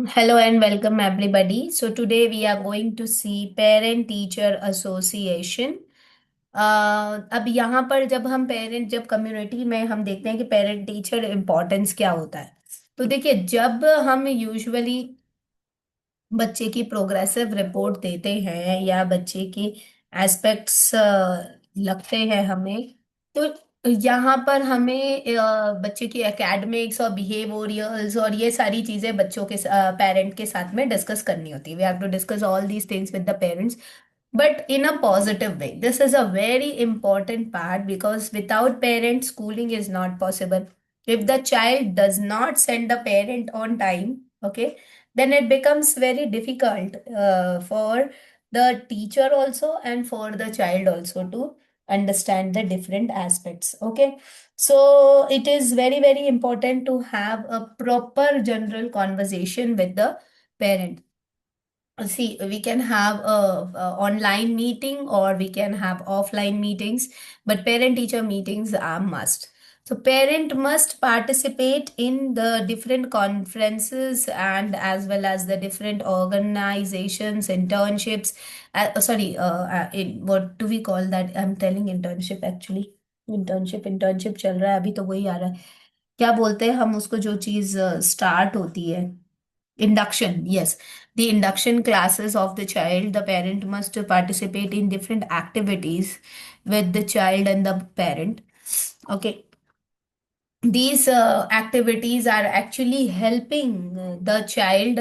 Hello and welcome everybody. So today we are going to see Parent Teacher Association. अब यहाँ पर जब community में हम देखते हैं कि पेरेंट टीचर इम्पोर्टेंस क्या होता है। तो देखिए, जब हम यूजुअली बच्चे की प्रोग्रेसिव रिपोर्ट देते हैं या बच्चे की एस्पेक्ट्स लगते हैं हमें, तो यहाँ पर हमें बच्चे की एकेडमिक्स और बिहेवियर्स और ये सारी चीजें बच्चों के पेरेंट के साथ में डिस्कस करनी होती है। We have to discuss all these things with the parents, but in a positive way. This is a very important part because without parents schooling is not possible. If the child does not send the parent on time, okay, then it becomes very difficult for the teacher also and for the child also to understand the different aspects. Okay, so it is very important to have a proper general conversation with the parent. See, we can have a online meeting or we can have offline meetings, but parent teacher meetings are must. So parent must participate in the different conferences and as well as the different organizations, internships. In what do we call that? I'm telling internship actually. Internship चल रहा है अभी, तो वही आ रहा है। क्या बोलते हैं हम उसको, जो चीज स्टार्ट होती है? Induction, yes. The induction classes of the child, the parent must participate in different activities with the child and the parent. Okay. These activities are actually helping the child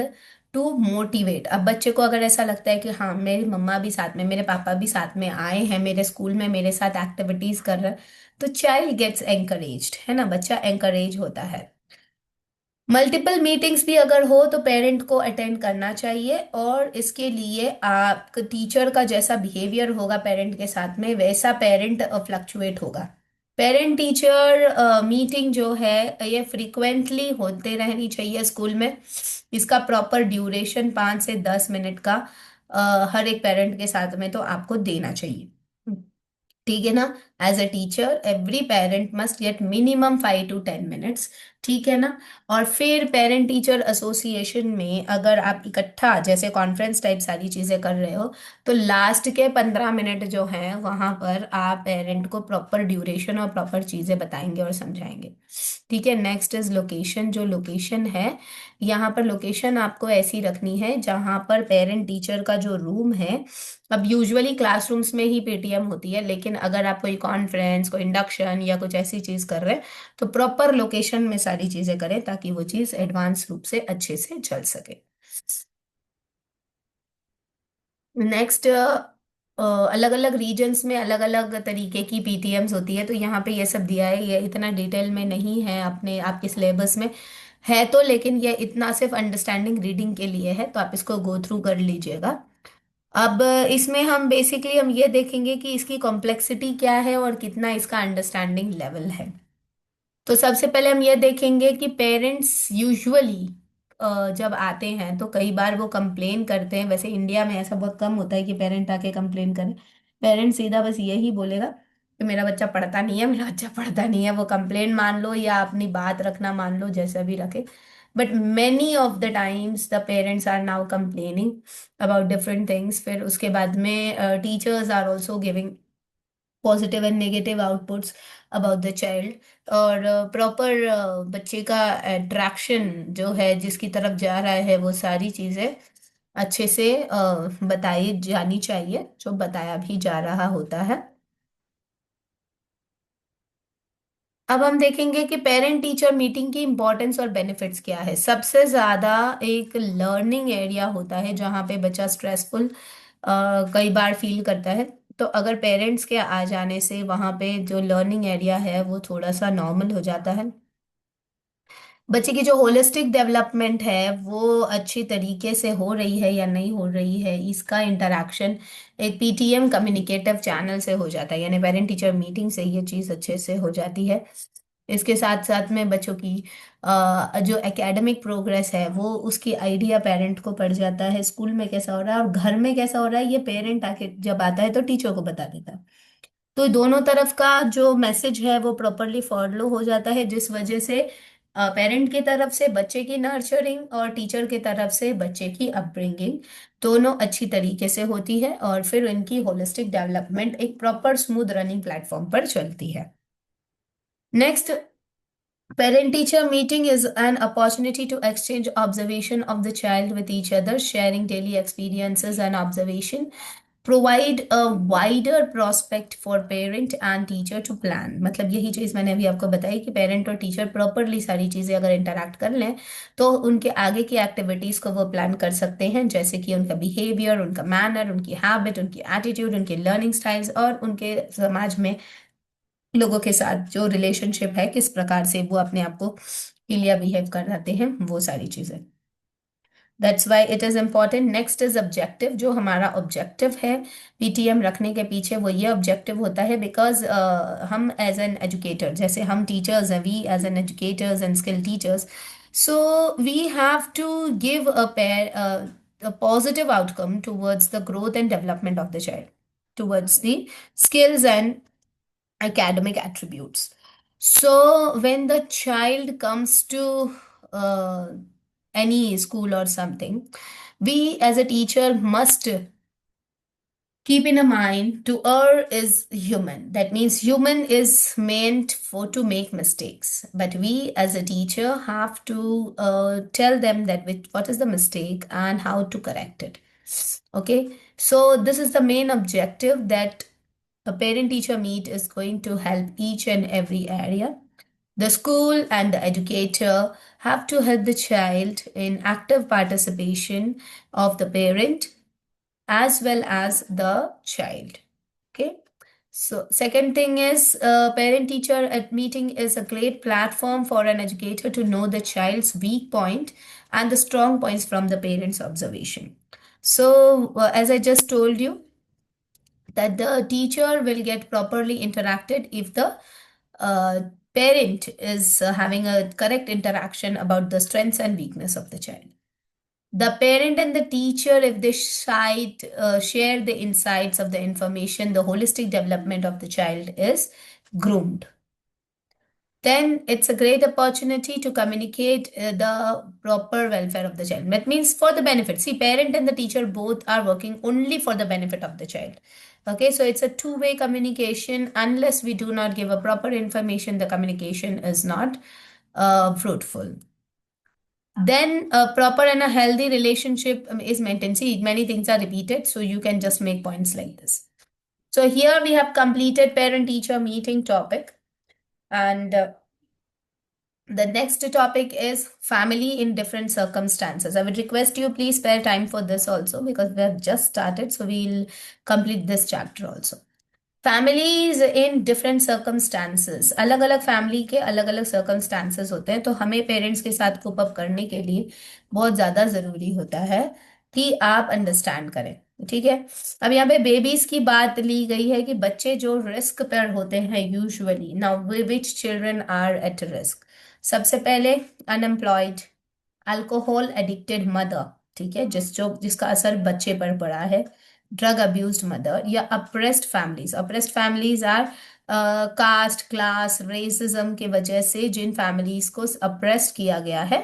to motivate. अब बच्चे को अगर ऐसा लगता है कि हाँ, मेरी मम्मा भी साथ में, मेरे पापा भी साथ में आए हैं मेरे स्कूल में, मेरे साथ एक्टिविटीज कर रहे हैं, तो चाइल्ड गेट्स एंकरेज्ड, है ना, बच्चा एंकरेज होता है। मल्टीपल मीटिंग्स भी अगर हो तो पेरेंट को अटेंड करना चाहिए, और इसके लिए आप टीचर का जैसा बिहेवियर होगा पेरेंट के साथ में, वैसा पेरेंट फ्लक्चुएट होगा। पेरेंट टीचर मीटिंग जो है ये फ्रीक्वेंटली होते रहनी चाहिए स्कूल में। इसका प्रॉपर ड्यूरेशन 5 से 10 मिनट का हर एक पेरेंट के साथ में तो आपको देना चाहिए। ठीक है ना। As a teacher every parent must get minimum 5 to 10 minutes. ठीक है ना। और फिर पेरेंट टीचर एसोसिएशन में अगर आप इकट्ठा जैसे कॉन्फ्रेंस टाइप सारी चीजें कर रहे हो, तो लास्ट के 15 मिनट जो है वहां पर आप पेरेंट को प्रॉपर ड्यूरेशन और प्रॉपर चीजें बताएंगे और समझाएंगे। ठीक है। Next is location. जो लोकेशन है, यहाँ पर लोकेशन आपको ऐसी रखनी है जहाँ पर पेरेंट टीचर का जो रूम है, अब यूजुअली क्लासरूम्स में ही पेटीएम होती है, लेकिन अगर आप कोई कॉन्फ्रेंस, कोई इंडक्शन या कुछ ऐसी चीज कर रहे हैं, तो प्रॉपर लोकेशन में सारी चीजें करें ताकि वो चीज एडवांस रूप से अच्छे से चल सके। नेक्स्ट, अलग अलग रीजन्स में अलग अलग तरीके की पीटीएम्स होती है, तो यहाँ पे ये सब दिया है, ये इतना डिटेल में नहीं है अपने आपके सिलेबस में है तो, लेकिन ये इतना सिर्फ अंडरस्टैंडिंग रीडिंग के लिए है, तो आप इसको गो थ्रू कर लीजिएगा। अब इसमें हम बेसिकली हम ये देखेंगे कि इसकी कॉम्प्लेक्सिटी क्या है और कितना इसका अंडरस्टैंडिंग लेवल है। तो सबसे पहले हम ये देखेंगे कि पेरेंट्स यूजुअली जब आते हैं तो कई बार वो कंप्लेन करते हैं। वैसे इंडिया में ऐसा बहुत कम होता है कि पेरेंट आके कंप्लेन करें। पेरेंट सीधा बस यही बोलेगा कि मेरा बच्चा पढ़ता नहीं है, मेरा बच्चा पढ़ता नहीं है। वो कंप्लेन मान लो या अपनी बात रखना मान लो, जैसा भी रखे। But many of the times the parents are now complaining about different things. फिर उसके बाद में teachers are also giving positive and negative outputs about the child. और प्रॉपर बच्चे का अट्रैक्शन जो है जिसकी तरफ जा रहा है, वो सारी चीजें अच्छे से बताई जानी चाहिए, जो बताया भी जा रहा होता है। अब हम देखेंगे कि पेरेंट टीचर मीटिंग की इम्पोर्टेंस और बेनिफिट्स क्या है। सबसे ज्यादा एक लर्निंग एरिया होता है जहाँ पे बच्चा स्ट्रेसफुल कई बार फील करता है। तो अगर पेरेंट्स के आ जाने से वहाँ पे जो लर्निंग एरिया है वो थोड़ा सा नॉर्मल हो जाता है। बच्चे की जो होलिस्टिक डेवलपमेंट है वो अच्छी तरीके से हो रही है या नहीं हो रही है, इसका इंटरेक्शन एक पीटीएम कम्युनिकेटिव चैनल से हो जाता है, यानी पेरेंट टीचर मीटिंग से ये चीज़ अच्छे से हो जाती है। इसके साथ साथ में बच्चों की जो एकेडमिक प्रोग्रेस है वो उसकी आइडिया पेरेंट को पड़ जाता है, स्कूल में कैसा हो रहा है और घर में कैसा हो रहा है, ये पेरेंट आके जब आता है तो टीचर को बता देता है। तो दोनों तरफ का जो मैसेज है वो प्रॉपरली फॉलो हो जाता है, जिस वजह से पेरेंट की तरफ से बच्चे की नर्चरिंग और टीचर की तरफ से बच्चे की अपब्रिंगिंग दोनों अच्छी तरीके से होती है, और फिर इनकी होलिस्टिक डेवलपमेंट एक प्रॉपर स्मूथ रनिंग प्लेटफॉर्म पर चलती है। Next, parent teacher meeting is an opportunity to exchange observation of the child with each other, sharing daily experiences and observation, provide a wider prospect for parent and teacher to plan। मतलब यही चीज मैंने अभी आपको बताई कि parent और teacher properly सारी चीजें अगर इंटरैक्ट कर लें तो उनके आगे की एक्टिविटीज को वो प्लान कर सकते हैं, जैसे कि उनका बिहेवियर, उनका मैनर, उनकी हैबिट, उनकी एटीट्यूड, उनके लर्निंग स्टाइल्स, और उनके समाज में लोगों के साथ जो रिलेशनशिप है किस प्रकार से वो अपने आप को क्लियर बिहेव कर रहे हैं, वो सारी चीजें। That's why it is important. Next is objective. जो हमारा ऑब्जेक्टिव है पीटीएम रखने के पीछे, वो ये ऑब्जेक्टिव होता है बिकॉज हम एज एन एजुकेटर, जैसे हम टीचर्स हैं, we as an educators and skill teachers, so we have to give a positive outcome towards the growth and development of the child, towards the skills and academic attributes. So when the child comes to uh, any school or something, we as a teacher must keep in a mind to err is human. That means human is meant for to make mistakes, but we as a teacher have to tell them that what is the mistake and how to correct it. Okay, so this is the main objective that a parent teacher meet is going to help each and every area. The school and the educator have to help the child in active participation of the parent as well as the child. Okay. So second thing is parent teacher at meeting is a great platform for an educator to know the child's weak point and the strong points from the parent's observation. So as I just told you, that the teacher will get properly interacted if the uh, parent is having a correct interaction about the strengths and weakness of the child. The parent and the teacher, if they share the insights of the information, the holistic development of the child is groomed. Then it's a great opportunity to communicate the proper welfare of the child. That means for the benefit. See, parent and the teacher both are working only for the benefit of the child. Okay, so it's a two-way communication. Unless we do not give a proper information, the communication is not fruitful. Then a proper and a healthy relationship is maintained. See, many things are repeated, so you can just make points like this. So here we have completed parent-teacher meeting topic, and the next topic is family in different circumstances. I would request you please spare time for this also because we have just started, so we'll complete this chapter also. Families in different circumstances, अलग अलग family के अलग अलग circumstances होते हैं, तो हमें parents के साथ कोप अप करने के लिए बहुत ज़्यादा ज़रूरी होता है कि आप अंडरस्टैंड करें। ठीक है, अब यहाँ पे बेबीज की बात ली गई है कि बच्चे जो रिस्क पर होते हैं usually, now which children are at risk. सबसे पहले अनएम्प्लॉयड, अल्कोहल एडिक्टेड मदर, ठीक है, जिसका असर बच्चे पर पड़ा है, ड्रग अब्यूज्ड मदर, या oppressed families. Oppressed families are caste, class, racism के वजह से जिन फैमिलीज को अप्रेस्ड किया गया है,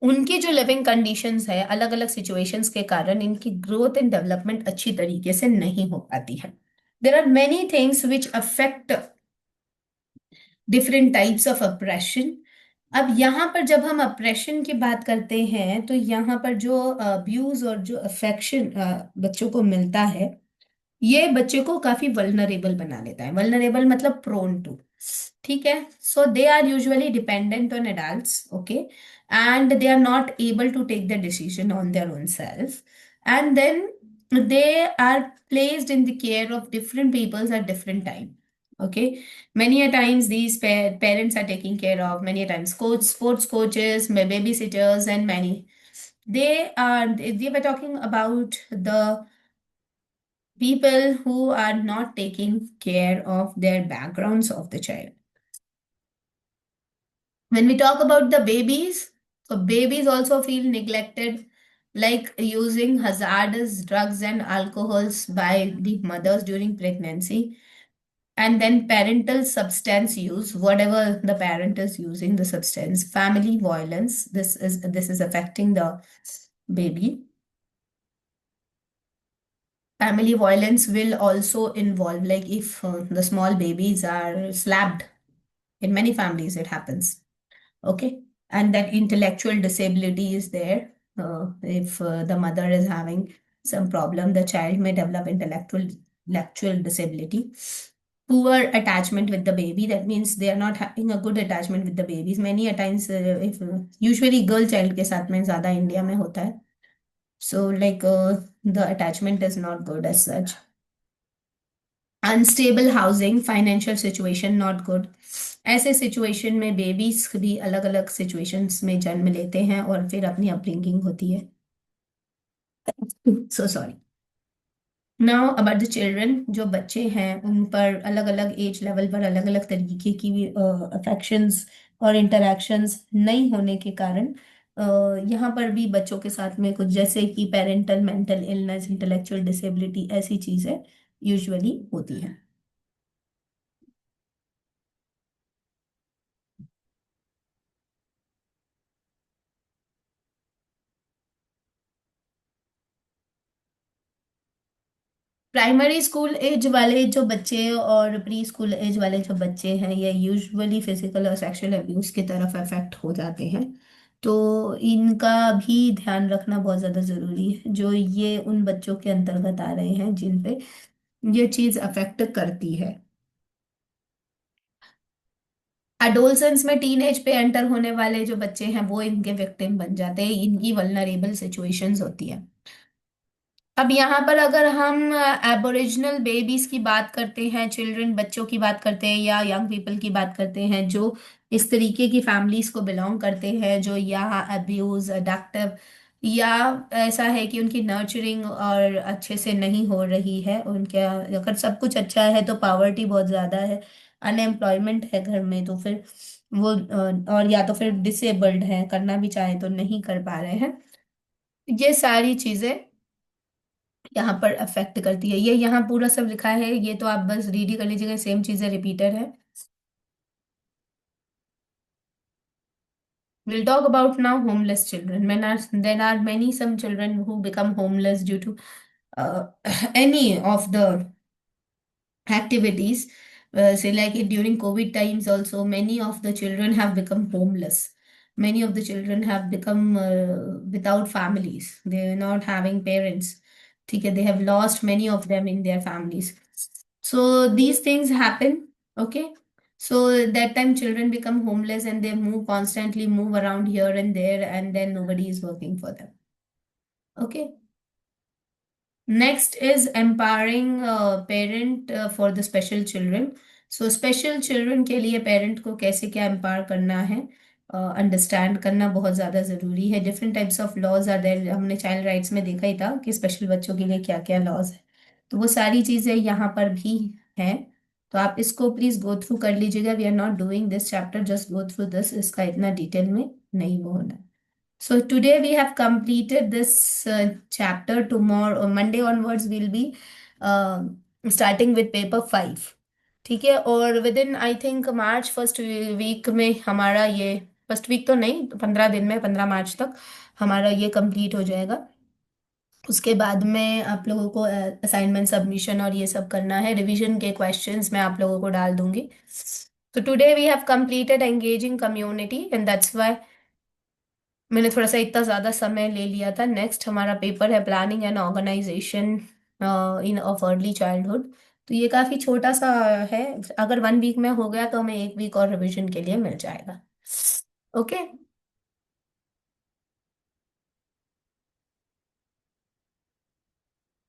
उनकी जो लिविंग कंडीशंस है अलग अलग सिचुएशंस के कारण इनकी ग्रोथ एंड डेवलपमेंट अच्छी तरीके से नहीं हो पाती है। There are many things which affect different types of oppression. अब यहाँ पर जब हम अप्रेशन की बात करते हैं तो यहाँ पर जो अब्यूज और जो अफेक्शन बच्चों को मिलता है, ये बच्चे को काफी वल्नरेबल बना लेता है। वल्नरेबल मतलब प्रोन टू, ठीक है। So they are usually dependent on adults, okay, and they are not able to take the decision on their own self, and then they are placed in the care of different peoples at different time. Okay, many a times these parents are taking care of, many a times coach, sports coaches, babysitters, and many. They were talking about the people who are not taking care of their backgrounds of the child. When we talk about the babies, so babies also feel neglected, like using hazardous drugs and alcohols by the mothers during pregnancy. And then parental substance use, whatever the parent is using the substance, family violence, this is affecting the baby. Family violence will also involve, like if the small babies are slapped, in many families it happens. Okay. And that intellectual disability is there. If the mother is having some problem, the child may develop intellectual disability. Poor attachment with the baby, that means they are not having a good attachment with the babies. Many a times if usually girl child के साथ में ज्यादा India में होता है. So like the attachment is not good as such. Unstable housing, financial situation not good. ऐसे situation में babies भी अलग अलग सिचुएशंस में जन्म लेते हैं और फिर अपनी अपब्रिंगिंग होती है. So sorry. Now about the children, जो बच्चे हैं उन पर अलग अलग एज लेवल पर अलग अलग तरीके की अफेक्शंस और इंटरेक्शंस नहीं होने के कारण यहाँ पर भी बच्चों के साथ में कुछ जैसे कि parental mental illness, intellectual disability, ऐसी चीजें यूजुअली होती हैं. प्राइमरी स्कूल एज वाले जो बच्चे और प्री स्कूल एज वाले जो बच्चे हैं, ये यूजुअली फिजिकल और सेक्सुअल अब्यूज की तरफ अफेक्ट हो जाते हैं. तो इनका भी ध्यान रखना बहुत ज़्यादा ज़रूरी है, जो ये उन बच्चों के अंतर्गत आ रहे हैं जिन पे ये चीज़ अफेक्ट करती है. एडोलसेंस में टीन एज पे एंटर होने वाले जो बच्चे हैं वो इनके विक्टिम बन जाते हैं, इनकी वल्नरेबल सिचुएशंस होती है. अब यहाँ पर अगर हम एबोरिजिनल बेबीज की बात करते हैं, चिल्ड्रन बच्चों की बात करते हैं या यंग पीपल की बात करते हैं जो इस तरीके की फैमिलीज को बिलोंग करते हैं, जो यहाँ अब्यूज अडक्टिव या ऐसा है कि उनकी नर्चरिंग और अच्छे से नहीं हो रही है, उनके अगर सब कुछ अच्छा है तो पावर्टी बहुत ज़्यादा है, अनएम्प्लॉयमेंट है घर में, तो फिर वो और या तो फिर डिसेबल्ड है, करना भी चाहे तो नहीं कर पा रहे हैं. ये सारी चीज़ें यहाँ पर अफेक्ट करती है. ये यहाँ पूरा सब लिखा है, ये तो आप बस रीड ही कर लीजिएगा, सेम चीजें रिपीटेड है. We'll talk about now homeless children. There are many some children who become homeless due to any of the activities. Say like during COVID times also, many of the children have become homeless. Many of the children have become without families. They are not having parents. ठीक है, they have lost many of them in their families. So these things happen. Okay. So that time children become homeless and they move constantly, move around here and there, and then nobody is working for them. Okay. Next is empowering parent for the special children. So special children के लिए parent को कैसे क्या empower करना है, understand करना बहुत ज़्यादा ज़रूरी है. Different types of laws are there. हमने चाइल्ड राइट्स में देखा ही था कि स्पेशल बच्चों के लिए क्या क्या लॉज है, तो वो सारी चीज़ें यहाँ पर भी हैं. तो आप इसको प्लीज़ गो थ्रू कर लीजिएगा. We are not doing this chapter, just go through this. इसका इतना डिटेल में नहीं वो होना है. So today we have completed this chapter. Tomorrow, Monday onwards, we'll be uh, starting with paper 5. ठीक है. और within I think March first week में हमारा ये, फर्स्ट वीक तो नहीं, 15 दिन में, 15 मार्च तक हमारा ये कंप्लीट हो जाएगा. उसके बाद में आप लोगों को असाइनमेंट सबमिशन और ये सब करना है. रिवीजन के क्वेश्चंस मैं आप लोगों को डाल दूंगी. तो today we have completed engaging community and that's why मैंने थोड़ा सा इतना ज़्यादा समय ले लिया था. नेक्स्ट हमारा पेपर है planning and organisation in of early childhood. तो ये काफ़ी छोटा सा है. अगर 1 वीक में हो गया तो हमें 1 वीक और रिवीजन के लिए मिल जाएगा. ओके.